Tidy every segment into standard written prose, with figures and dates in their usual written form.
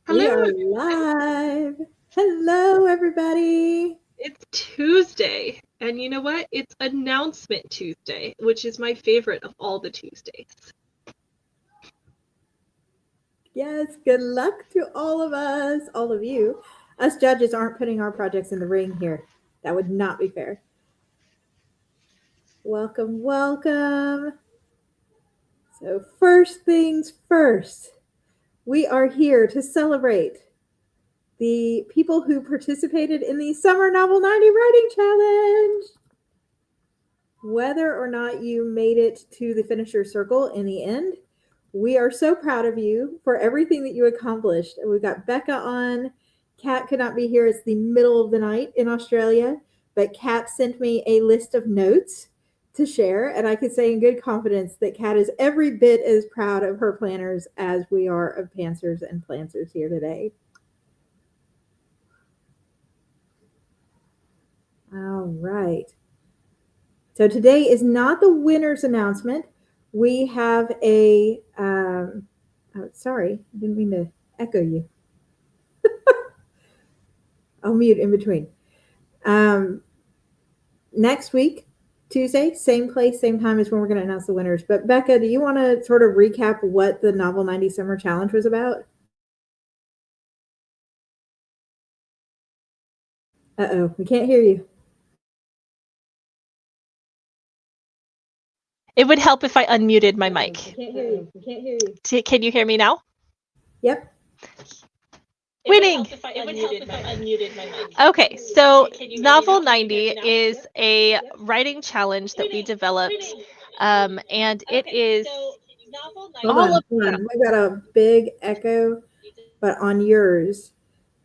We Hello. are live. Hello, everybody. It's Tuesday, and you know what? It's Announcement Tuesday, which is my favorite of all the Tuesdays. Yes, good luck to all of us, all of you. Us judges aren't putting our projects in the ring here. That would not be fair. Welcome, welcome. So, first things first, we are here to celebrate the people who participated in the Summer Novel90 Writing Challenge. Whether or not you made it to the finisher circle in the end, we are so proud of you for everything that you accomplished. We've got Becca on. Kat could not be here. It's the middle of the night in Australia, but Kat sent me a list of notes to share, and I can say in good confidence that Kat is every bit as proud of her planners as we are of pantsers and planters here today. All right. So today is not the winner's announcement. We have a, sorry, I didn't mean to echo you. I'll mute in between. Next week, Tuesday, same place, same time is when we're going to announce the winners. But Becca, do you want to sort of recap what the Novel90 Summer Challenge was about? Uh-oh, we can't hear you. It would help if I unmuted my mic. We can't hear you. Can you hear me now? Yep. Winning. Okay, so Novel90 is a writing challenge that we developed, and it is Hold on. We've got a big echo, but on yours.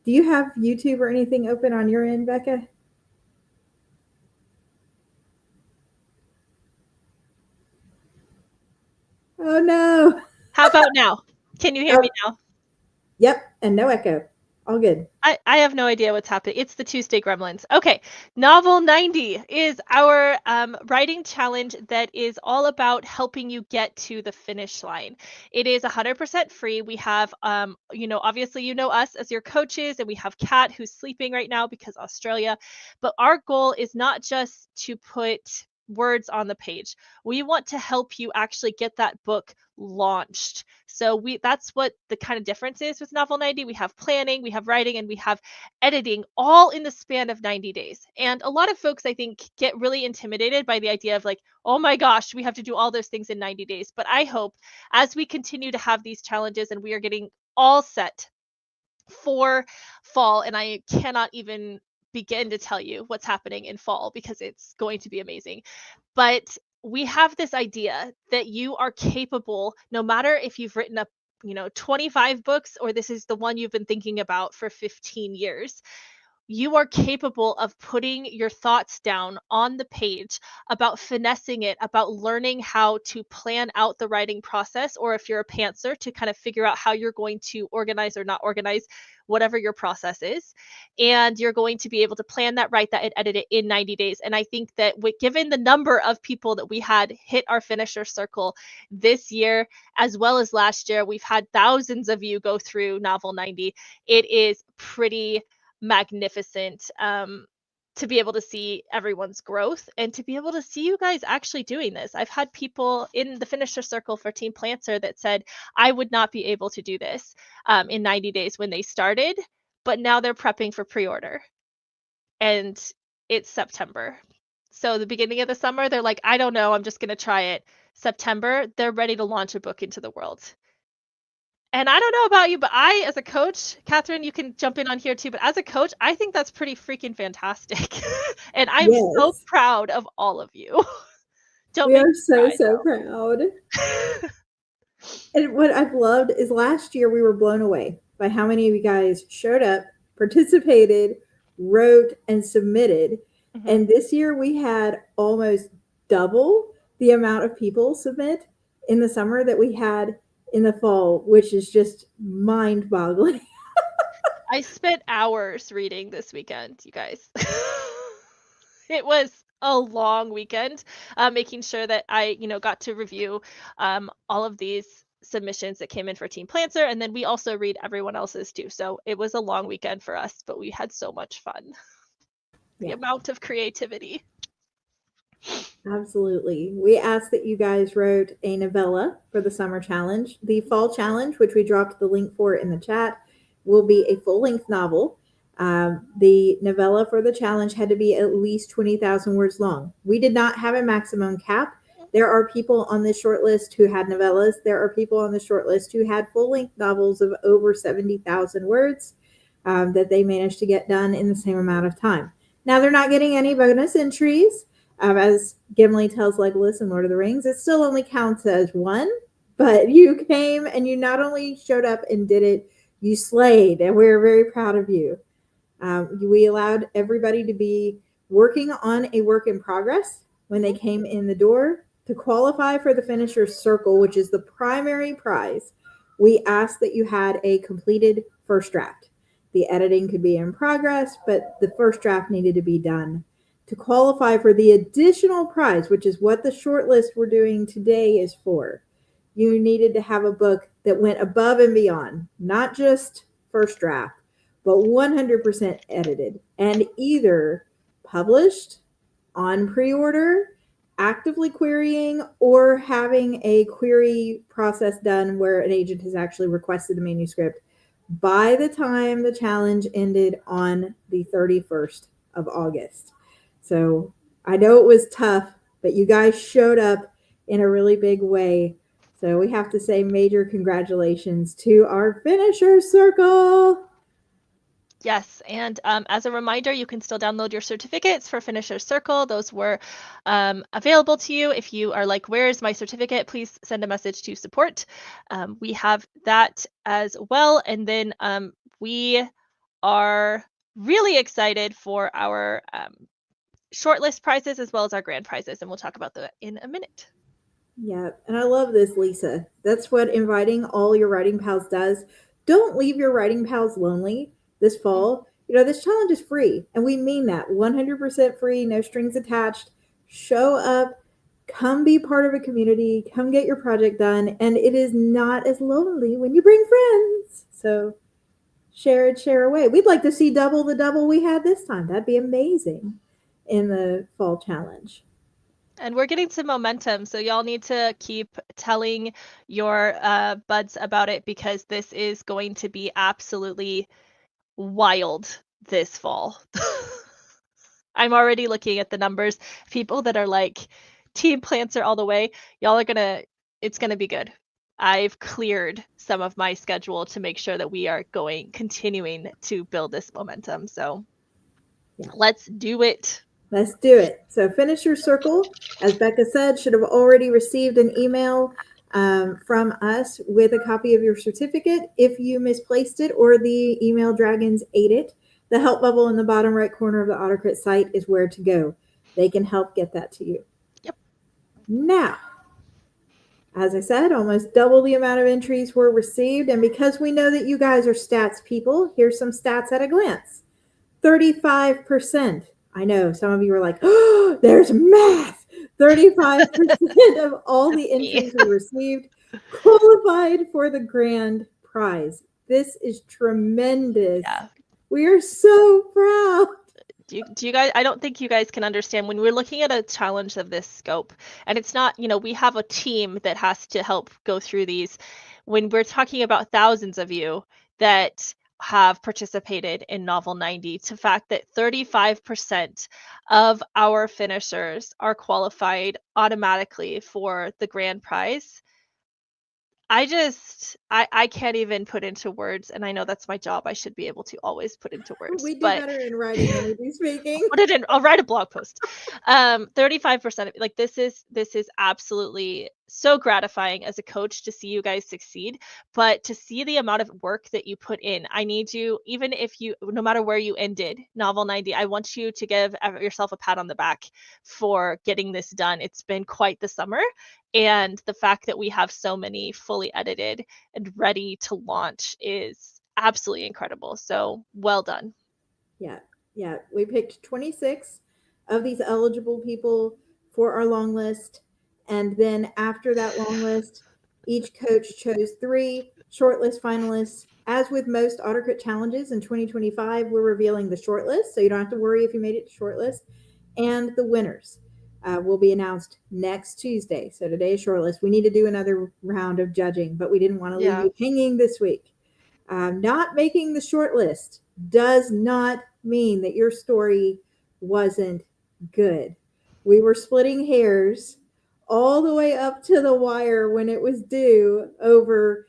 Do you have YouTube or anything open on your end, Becca? Oh no. How about now? Can you hear me now? Yep, and no echo. All good. I have no idea what's happening. It's the Tuesday Gremlins. Okay, Novel90 is our writing challenge that is all about helping you get to the finish line. It is 100% free. We have, obviously you know us as your coaches, and we have Kat who's sleeping right now because Australia. But our goal is not just to put words on the page. We want to help you actually get that book launched. So that's what the kind of difference is with Novel90. We have planning, we have writing, and we have editing all in the span of 90 days. And a lot of folks, I think, get really intimidated by the idea of like, oh my gosh, we have to do all those things in 90 days. But I hope as we continue to have these challenges and we are getting all set for fall, and I cannot even begin to tell you what's happening in fall because it's going to be amazing. But we have this idea that you are capable, no matter if you've written up 25 books or this is the one you've been thinking about for 15 years, you are capable of putting your thoughts down on the page, about finessing it, about learning how to plan out the writing process, or if you're a pantser, to kind of figure out how you're going to organize or not organize whatever your process is. And you're going to be able to plan that, write that, and edit it in 90 days. And I think that given the number of people that we had hit our finisher circle this year, as well as last year, we've had thousands of you go through Novel90. It is pretty magnificent to be able to see everyone's growth and to be able to see you guys actually doing this. I've had people in the finisher circle for Team Planter that said, I would not be able to do this in 90 days when they started, but now they're prepping for pre-order. And it's September. So the beginning of the summer, they're like, I don't know, I'm just going to try it. September, they're ready to launch a book into the world. And I don't know about you, but I, as a coach, Catherine, you can jump in on here too, but as a coach, I think that's pretty freaking fantastic. And I'm so proud of all of you. We are so proud. And what I've loved is last year we were blown away by how many of you guys showed up, participated, wrote, and submitted. Mm-hmm. And this year we had almost double the amount of people submit in the summer that we had in the fall, which is just mind-boggling. I spent hours reading this weekend, you guys. It was a long weekend, making sure that I, got to review all of these submissions that came in for Team Planter, and then we also read everyone else's too. So it was a long weekend for us, but we had so much fun. The amount of creativity. Absolutely. We asked that you guys wrote a novella for the summer challenge. The fall challenge, which we dropped the link for in the chat, will be a full-length novel. The novella for the challenge had to be at least 20,000 words long. We did not have a maximum cap. There are people on this short list who had novellas. There are people on the short list who had full-length novels of over 70,000 words that they managed to get done in the same amount of time. Now, they're not getting any bonus entries. As Gimli tells Legolas in Lord of the Rings, it still only counts as one, but you came and you not only showed up and did it, you slayed, and we're very proud of you. We allowed everybody to be working on a work in progress when they came in the door. To qualify for the finisher's circle, which is the primary prize, we asked that you had a completed first draft. The editing could be in progress, but the first draft needed to be done. To qualify for the additional prize, which is what the short list we're doing today is for, you needed to have a book that went above and beyond, not just first draft, but 100% edited and either published on pre-order, actively querying, or having a query process done where an agent has actually requested the manuscript by the time the challenge ended on the 31st of August. So I know it was tough, but you guys showed up in a really big way. So we have to say major congratulations to our finisher circle. Yes, and as a reminder, you can still download your certificates for Finisher's Circle. Those were available to you. If you are like, where is my certificate? Please send a message to support. We have that as well. And then we are really excited for our shortlist prizes as well as our grand prizes, and we'll talk about that in a minute. Yeah, and I love this, Lisa. That's what inviting all your writing pals does. Don't leave your writing pals lonely this fall. You know, this challenge is free, and we mean that 100% free, no strings attached. Show up, come be part of a community, come get your project done, and it is not as lonely when you bring friends. So share it, share away. We'd like to see double the double we had this time. That'd be amazing in the fall challenge. And we're getting some momentum, so y'all need to keep telling your buds about it, because this is going to be absolutely wild this fall. I'm already looking at the numbers. People that are like Team Planter all the way, y'all are it's gonna be good. I've cleared some of my schedule to make sure that we are continuing to build this momentum. So let's do it. Let's do it. So Finisher Circle, as Becca said, should have already received an email from us with a copy of your certificate. If you misplaced it or the email dragons ate it, the help bubble in the bottom right corner of the AutoCrit site is where to go. They can help get that to you. Yep. Now, as I said, almost double the amount of entries were received. And because we know that you guys are stats people, here's some stats at a glance. 35%. I know some of you are like, oh, there's math. 35% of all the entries we received qualified for the grand prize. This is tremendous. Yeah. We are so proud. Do you guys, I don't think you guys can understand when we're looking at a challenge of this scope, and it's not, we have a team that has to help go through these. When we're talking about thousands of you that have participated in Novel 90, to fact that 35% of our finishers are qualified automatically for the grand prize. I can't even put into words, and I know that's my job. I should be able to always put into words. We do better in writing than we do speaking. I'll write a blog post. 35% of like this is absolutely so gratifying as a coach to see you guys succeed, but to see the amount of work that you put in. I need you, even if no matter where you ended Novel 90, I want you to give yourself a pat on the back for getting this done. It's been quite the summer, and the fact that we have so many fully edited and ready to launch is absolutely incredible. So well done. Yeah, we picked 26 of these eligible people for our long list. And then after that long list, Each coach chose 3 shortlist finalists. As with most AutoCrit challenges in 2025, we're revealing the shortlist, so you don't have to worry if you made it to shortlist, and the winners will be announced next Tuesday. So today is shortlist. We need to do another round of judging, but we didn't want to leave Yeah. you hanging this week. Not making the shortlist does not mean that your story wasn't good. We were splitting hairs all the way up to the wire when it was due over,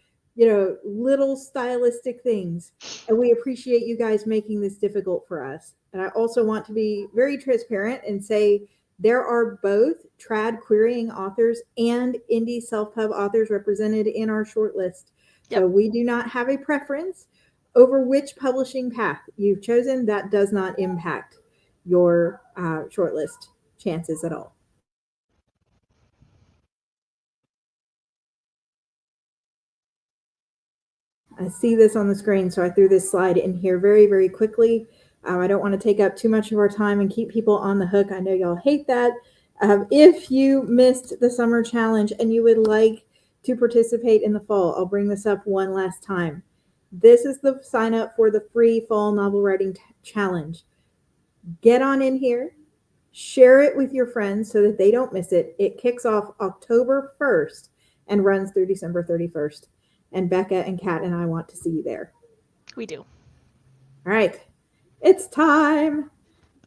little stylistic things. And we appreciate you guys making this difficult for us. And I also want to be very transparent and say there are both trad querying authors and indie self-pub authors represented in our shortlist. Yep. So we do not have a preference over which publishing path you've chosen. That does not impact your shortlist chances at all. I see this on the screen, so I threw this slide in here very, very quickly. I don't want to take up too much of our time and keep people on the hook. I know y'all hate that. If you missed the summer challenge and you would like to participate in the fall, I'll bring this up one last time. This is the sign up for the free fall novel writing challenge. Get on in here, share it with your friends so that they don't miss it. It kicks off October 1st and runs through December 31st. And Becca and Kat and I want to see you there. We do. All right. It's time.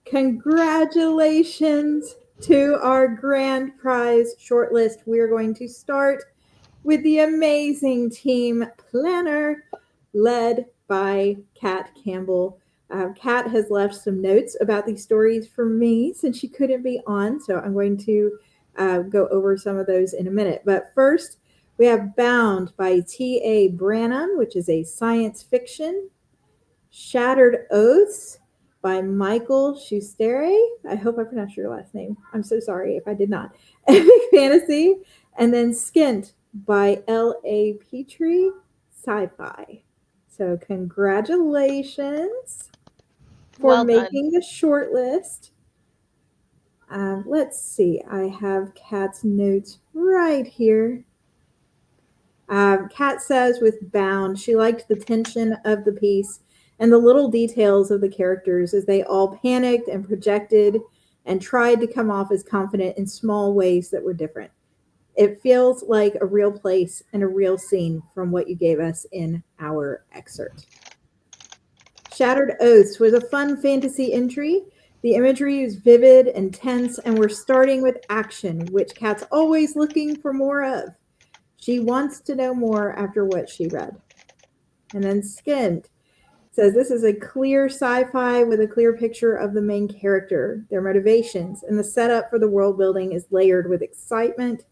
Congratulations to our grand prize shortlist. We're going to start with the amazing team planner led by Kat Campbell. Kat has left some notes about these stories for me since she couldn't be on, so I'm going to go over some of those in a minute. But first, we have Bound by T.A. Branham, which is a science fiction. Shattered Oaths by Michael Schustere. I hope I pronounced your last name. I'm so sorry if I did not. Epic fantasy. And then Skint by L.A. Petrie, sci-fi. So congratulations for making the short list. Let's see. I have Kat's notes right here. Kat says with Bound, she liked the tension of the piece and the little details of the characters as they all panicked and projected and tried to come off as confident in small ways that were different. It feels like a real place and a real scene from what you gave us in our excerpt. Shattered Oaths was a fun fantasy entry. The imagery is vivid and tense, and we're starting with action, which Kat's always looking for more of. She wants to know more after what she read. And then Skint says this is a clear sci-fi with a clear picture of the main character, their motivations, and the setup for the world building is layered with excitement.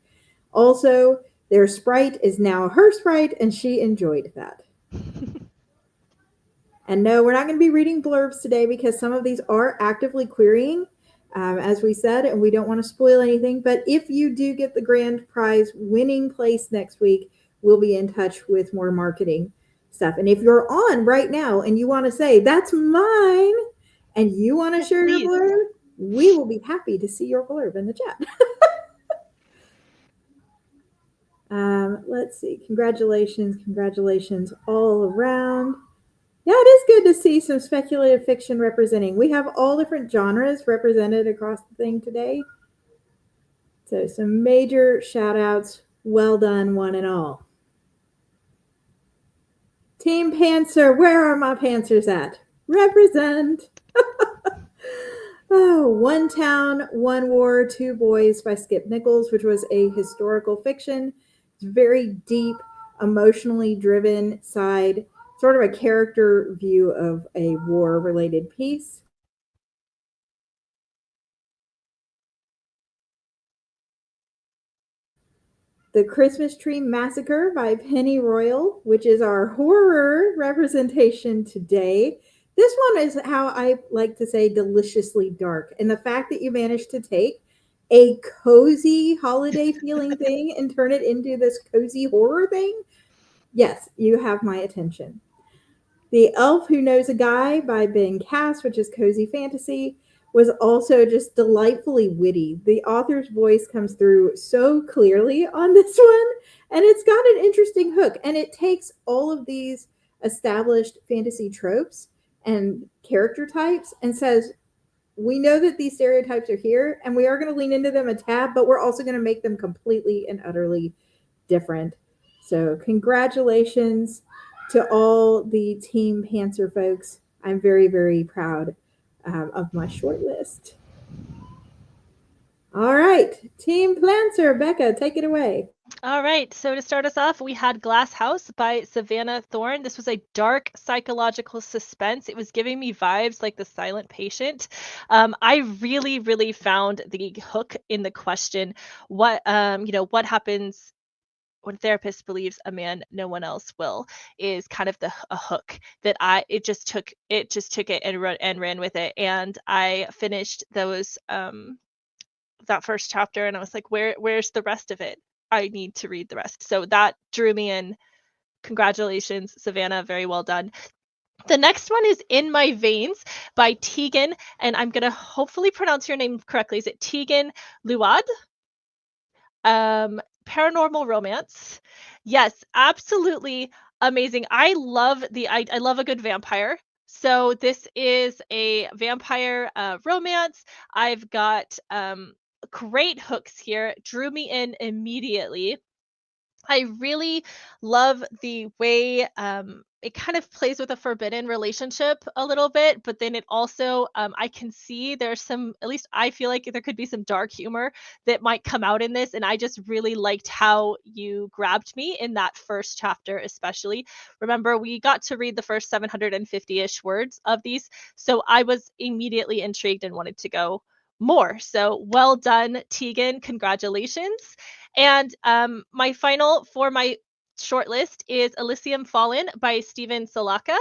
Also, their sprite is now her sprite, and she enjoyed that. And no, we're not going to be reading blurbs today because some of these are actively querying, as we said, and we don't want to spoil anything. But if you do get the grand prize winning place next week, we'll be in touch with more marketing stuff. And if you're on right now and you want to say, that's mine, and you want to share your blurb, we will be happy to see your blurb in the chat. Let's see. Congratulations all around. Yeah, it is good to see some speculative fiction representing. We have all different genres represented across the thing today. So some major shout outs. Well done, one and all. Team Pantser, where are my Pantsers at? Represent. Oh, One Town, One War, Two Boys by Skip Nichols, which was a historical fiction. It's very deep, emotionally driven side, sort of a character view of a war-related piece. The Christmas Tree Massacre by Penny Royal, which is our horror representation today. This one is how I like to say deliciously dark. And the fact that you managed to take a cozy holiday feeling thing and turn it into this cozy horror thing, yes, you have my attention. The Elf Who Knows a Guy by Ben Cass, which is cozy fantasy. was also just delightfully witty. The author's voice comes through so clearly on this one, and it's got an interesting hook. And it takes all of these established fantasy tropes and character types and says, we know that these stereotypes are here and we are going to lean into them a tad, but we're also going to make them completely and utterly different. So, congratulations to all the Team Pantser folks. I'm very, very proud of my short list. All right, Team Planter, Becca, take it away. All right, so to start us off, we had Glass House by Savannah Thorne. This was a dark psychological suspense. It was giving me vibes like The Silent Patient. I really, really found the hook in the question, what what happens when a therapist believes a man no one else will, is kind of a hook that it just took it and ran with it. And I finished that first chapter and I was like, where's the rest of it? I need to read the rest. So that drew me in. Congratulations, Savannah. Very well done. The next one is In My Veins by Tegan, and I'm going to hopefully pronounce your name correctly. Is it Tegan Luad? Paranormal romance. Yes, absolutely amazing. I love I love a good vampire. So this is a vampire romance. I've got great hooks here. Drew me in immediately. I really love the way it kind of plays with a forbidden relationship a little bit, but then it also, I can see there's some, at least I feel like there could be some dark humor that might come out in this. And I just really liked how you grabbed me in that first chapter, especially. Remember, we got to read the first 750-ish words of these. So I was immediately intrigued and wanted to go more. So well done, Tegan. Congratulations. And my final for my short list is Elysium Fallen by Steven Salaka.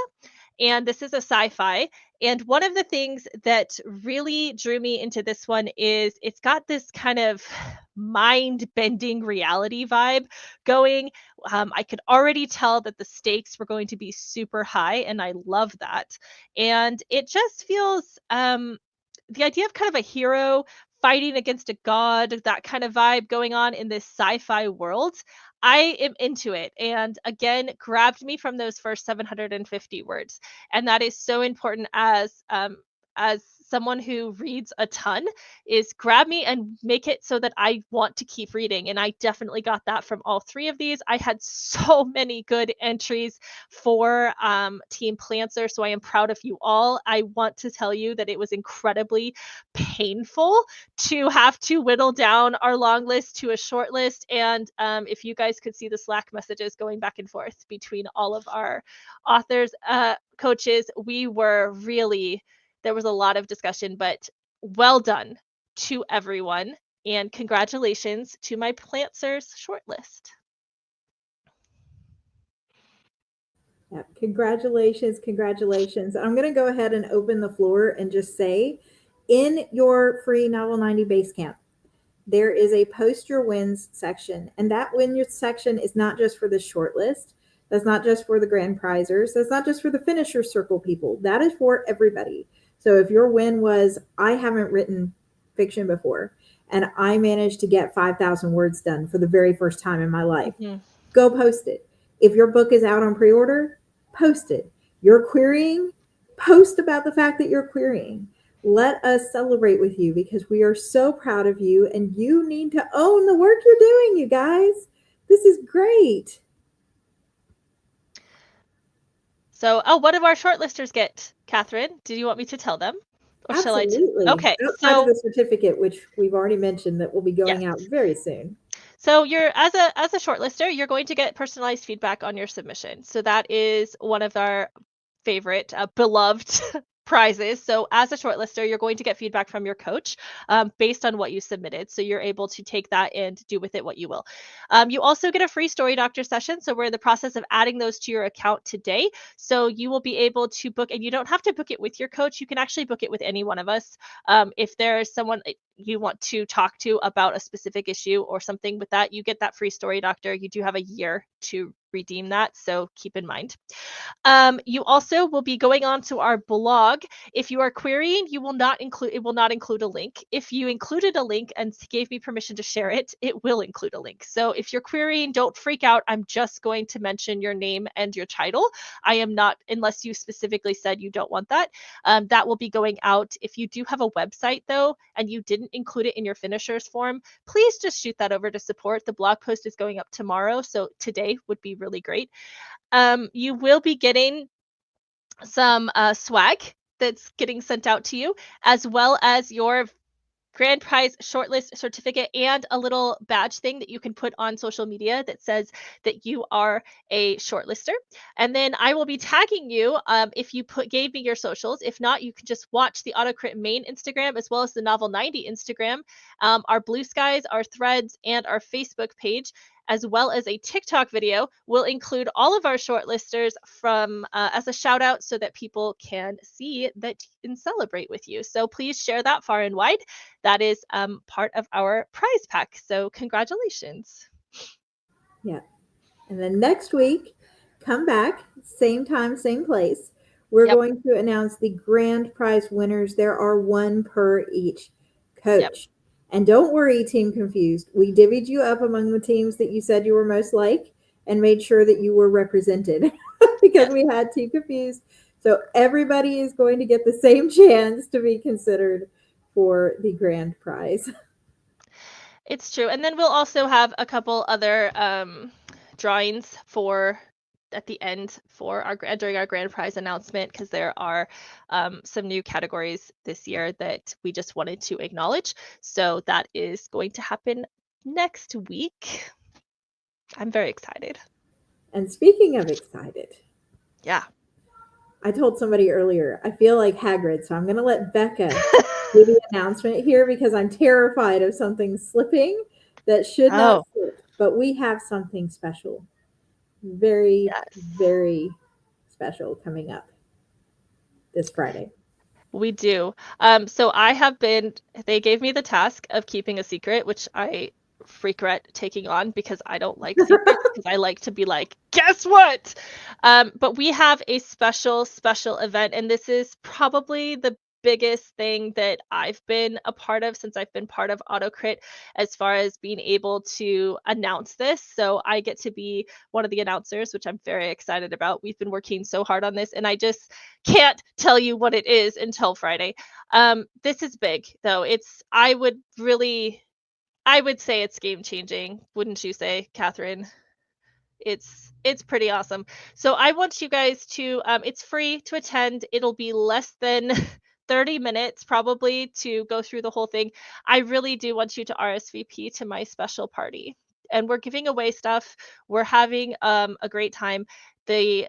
And this is a sci-fi. And one of the things that really drew me into this one is it's got this kind of mind-bending reality vibe going. I could already tell that the stakes were going to be super high, and I love that. And it just feels the idea of kind of a hero fighting against a god, that kind of vibe going on in this sci-fi world. I am into it. And again, grabbed me from those first 750 words. And that is so important as someone who reads a ton, is grab me and make it so that I want to keep reading. And I definitely got that from all three of these. I had so many good entries for Team Planter, so I am proud of you all. I want to tell you that it was incredibly painful to have to whittle down our long list to a short list. And if you guys could see the Slack messages going back and forth between all of our authors, coaches, we were really, there was a lot of discussion, but well done to everyone. And congratulations to my Planters shortlist. Yeah, congratulations, congratulations. I'm going to go ahead and open the floor and just say, in your free Novel 90 Basecamp, there is a post your wins section. And that win section is not just for the short list. That's not just for the grand prizers. That's not just for the finisher circle people. That is for everybody. So if your win was, I haven't written fiction before, and I managed to get 5,000 words done for the very first time in my life, go post it. If your book is out on pre-order, post it. You're querying, post about the fact that you're querying. Let us celebrate with you because we are so proud of you, and you need to own the work you're doing, you guys. This is great. So, what do our shortlisters get, Catherine? Do you want me to tell them? Or absolutely. Okay. Outside of the certificate, which we've already mentioned that will be going out very soon. So you're as a shortlister, you're going to get personalized feedback on your submission. So that is one of our favorite, beloved prizes. So as a shortlister, you're going to get feedback from your coach based on what you submitted. So you're able to take that and do with it what you will. You also get a free story doctor session. So we're in the process of adding those to your account today. So you will be able to book, and you don't have to book it with your coach. You can actually book it with any one of us. If there's someone, you want to talk to about a specific issue or something with that, you get that free story doctor. You do have a year to redeem that, so keep in mind. You also will be going on to our blog. If you are querying, it will not include a link. If you included a link and gave me permission to share it, it will include a link. So if you're querying, don't freak out. I'm just going to mention your name and your title. I am not, unless you specifically said you don't want that. That will be going out. If you do have a website though, and you didn't include it in your finishers form, please just shoot that over to support. The blog post is going up tomorrow, so today would be really great. You will be getting some swag that's getting sent out to you, as well as your grand prize shortlist certificate and a little badge thing that you can put on social media that says that you are a shortlister. And then I will be tagging you if you gave me your socials. If not, you can just watch the AutoCrit main Instagram as well as the Novel90 Instagram, our Blue Skies, our Threads, and our Facebook page, as well as a TikTok video. Will include all of our shortlisters from as a shout out so that people can see that and celebrate with you. So please share that far and wide. That is part of our prize pack. So congratulations. Yeah. And then next week, come back, same time, same place. We're going to announce the grand prize winners. There are one per each coach. Yep. And don't worry, Team Confused. We divvied you up among the teams that you said you were most like and made sure that you were represented because we had Team Confused. So everybody is going to get the same chance to be considered for the grand prize. It's true. And then we'll also have a couple other drawings for at the end for our during our grand prize announcement, because there are some new categories this year that we just wanted to acknowledge. So that is going to happen next week. I'm very excited. And speaking of excited, yeah, I told somebody earlier, I feel like Hagrid, so I'm going to let Becca do the announcement here because I'm terrified of something slipping that should not slip. But we have something special, very, very special coming up this Friday. We do. So they gave me the task of keeping a secret, which I regret taking on because I don't like secrets, because I like to be like, guess what? But we have a special event, and this is probably the biggest thing that I've been a part of since I've been part of AutoCrit, as far as being able to announce this. So I get to be one of the announcers, which I'm very excited about. We've been working so hard on this, and I just can't tell you what it is until Friday. This is big, though. I would say it's game changing, wouldn't you say, Catherine? It's pretty awesome. So I want you guys to it's free to attend. It'll be less than 30 minutes probably to go through the whole thing. I really do want you to RSVP to my special party. And we're giving away stuff. We're having a great time. The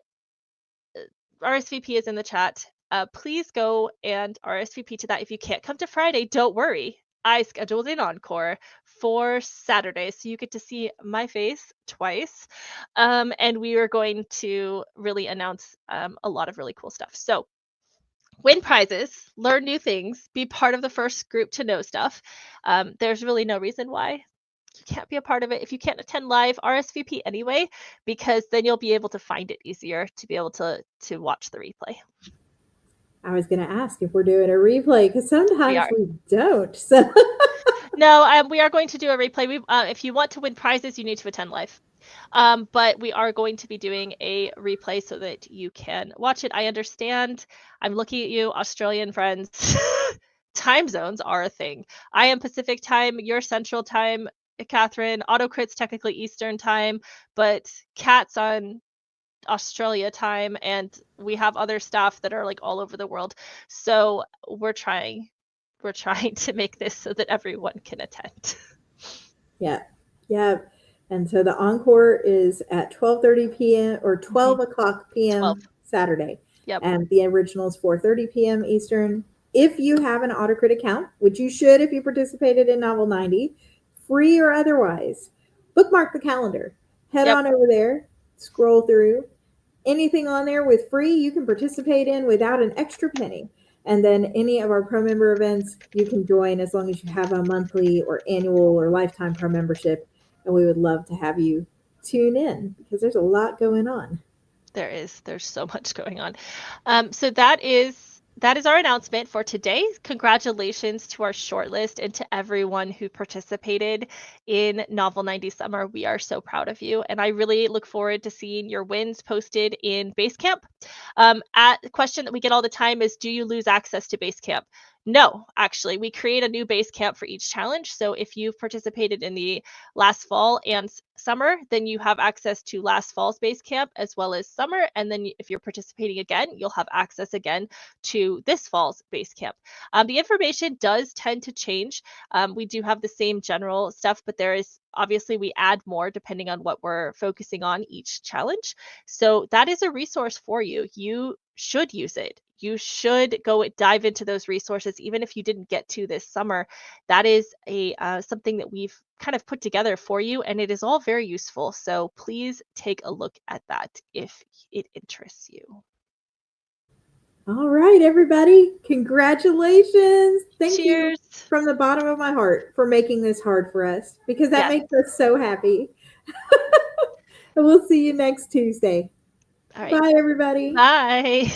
RSVP is in the chat. Please go and RSVP to that. If you can't come to Friday, don't worry. I scheduled an encore for Saturday, so you get to see my face twice. And we are going to really announce a lot of really cool stuff. So win prizes, learn new things, be part of the first group to know stuff. There's really no reason why you can't be a part of it. If you can't attend live, RSVP anyway, because then you'll be able to find it easier to be able to watch the replay. I was going to ask if we're doing a replay because sometimes we don't. So no, we are going to do a replay. If you want to win prizes, you need to attend live. But we are going to be doing a replay so that you can watch it. I understand. I'm looking at you, Australian friends. Time zones are a thing. I am Pacific time. You're Central time, Catherine. AutoCrit's technically Eastern time, but Kat's on Australia time, and we have other staff that are like all over the world. So we're trying to make this so that everyone can attend. Yeah. And so the encore is at 12:30 p.m. or 12 o'clock p.m. Saturday. Yep. And the original is 4:30 p.m. Eastern. If you have an AutoCrit account, which you should if you participated in Novel90, free or otherwise, bookmark the calendar. Head on over there, scroll through. Anything on there with free, you can participate in without an extra penny. And then any of our pro member events, you can join as long as you have a monthly or annual or lifetime pro membership. And we would love to have you tune in because there's a lot going on. There's so much going on. So that is our announcement for today. Congratulations to our shortlist and to everyone who participated in Novel 90 Summer. We are so proud of you, and I really look forward to seeing your wins posted in Basecamp. The question that we get all the time is, do you lose access to Basecamp? No, actually, we create a new Basecamp for each challenge. So if you've participated in the last fall and summer, then you have access to last fall's Basecamp as well as summer. And then if you're participating again, you'll have access again to this fall's Basecamp. The information does tend to change. We do have the same general stuff, but there is obviously we add more depending on what we're focusing on each challenge. So that is a resource for you. You should use it. You should go dive into those resources, even if you didn't get to this summer. That is something that we've kind of put together for you, and it is all very useful. So please take a look at that if it interests you. All right, everybody. Congratulations. Thank Cheers. you from the bottom of my heart for making this hard for us because that makes us so happy. And we'll see you next Tuesday. All right. Bye, everybody. Bye.